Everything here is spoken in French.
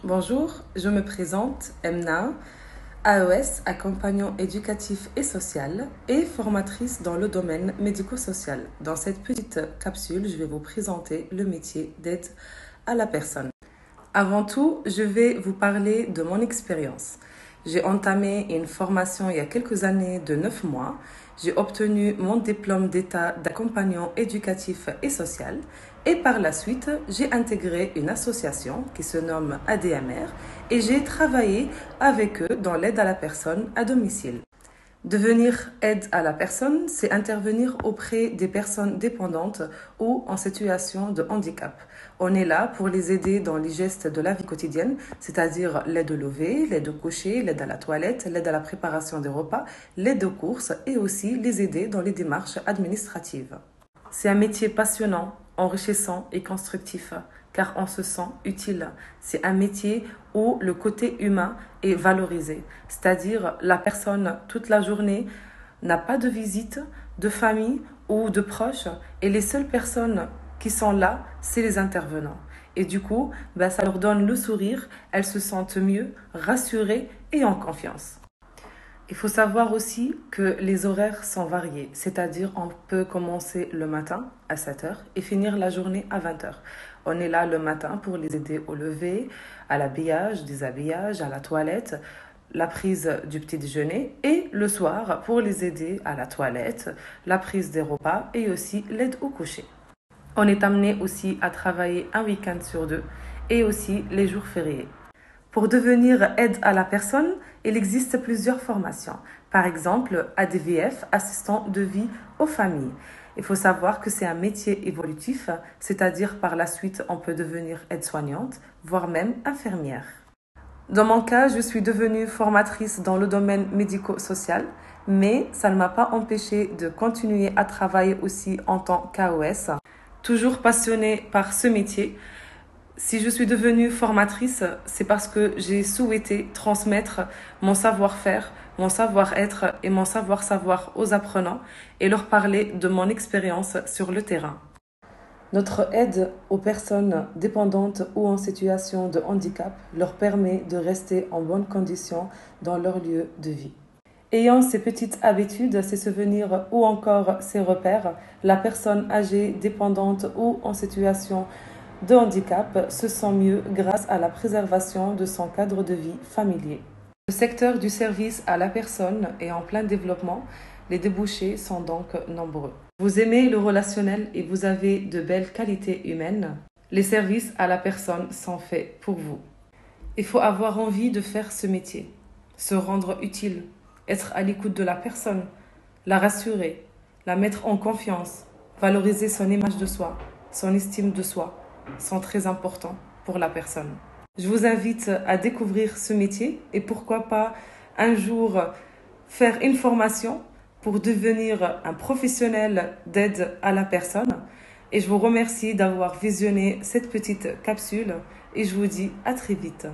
Bonjour, je me présente Emna, AES, accompagnant éducatif et social et formatrice dans le domaine médico-social. Dans cette petite capsule, je vais vous présenter le métier d'aide à la personne. Avant tout, je vais vous parler de mon expérience. J'ai entamé une formation il y a quelques années de 9 mois. J'ai obtenu mon diplôme d'état d'accompagnant éducatif et social. Et par la suite, j'ai intégré une association qui se nomme ADMR et j'ai travaillé avec eux dans l'aide à la personne à domicile. Devenir aide à la personne, c'est intervenir auprès des personnes dépendantes ou en situation de handicap. On est là pour les aider dans les gestes de la vie quotidienne, c'est-à-dire l'aide au lever, l'aide au coucher, l'aide à la toilette, l'aide à la préparation des repas, l'aide aux courses et aussi les aider dans les démarches administratives. C'est un métier passionnant, enrichissant et constructif, car on se sent utile. C'est un métier où le côté humain est valorisé, c'est-à-dire la personne toute la journée n'a pas de visite, de famille ou de proches, et les seules personnes qui sont là, c'est les intervenants. Et du coup, ça leur donne le sourire, elles se sentent mieux, rassurées et en confiance. Il faut savoir aussi que les horaires sont variés, c'est-à-dire on peut commencer le matin à 7 heures et finir la journée à 20 heures. On est là le matin pour les aider au lever, à l'habillage, déshabillage, à la toilette, la prise du petit déjeuner et le soir pour les aider à la toilette, la prise des repas et aussi l'aide au coucher. On est amené aussi à travailler un week-end sur deux et aussi les jours fériés. Pour devenir aide à la personne, il existe plusieurs formations. Par exemple, ADVF, assistant de vie aux familles. Il faut savoir que c'est un métier évolutif, c'est-à-dire par la suite, on peut devenir aide-soignante, voire même infirmière. Dans mon cas, je suis devenue formatrice dans le domaine médico-social, mais ça ne m'a pas empêché de continuer à travailler aussi en tant qu'AES. Toujours passionnée par ce métier, si je suis devenue formatrice, c'est parce que j'ai souhaité transmettre mon savoir-faire, mon savoir-être et mon savoir-savoir aux apprenants et leur parler de mon expérience sur le terrain. Notre aide aux personnes dépendantes ou en situation de handicap leur permet de rester en bonnes conditions dans leur lieu de vie. Ayant ces petites habitudes, ces souvenirs ou encore ces repères, la personne âgée, dépendante ou en situation de handicap se sent mieux grâce à la préservation de son cadre de vie familier. Le secteur du service à la personne est en plein développement. Les débouchés sont donc nombreux. Vous aimez le relationnel et vous avez de belles qualités humaines. Les services à la personne sont faits pour vous. Il faut avoir envie de faire ce métier, se rendre utile, être à l'écoute de la personne, la rassurer, la mettre en confiance, valoriser son image de soi, son estime de soi sont très importants pour la personne. Je vous invite à découvrir ce métier et pourquoi pas un jour faire une formation pour devenir un professionnel d'aide à la personne. Et je vous remercie d'avoir visionné cette petite capsule et je vous dis à très vite.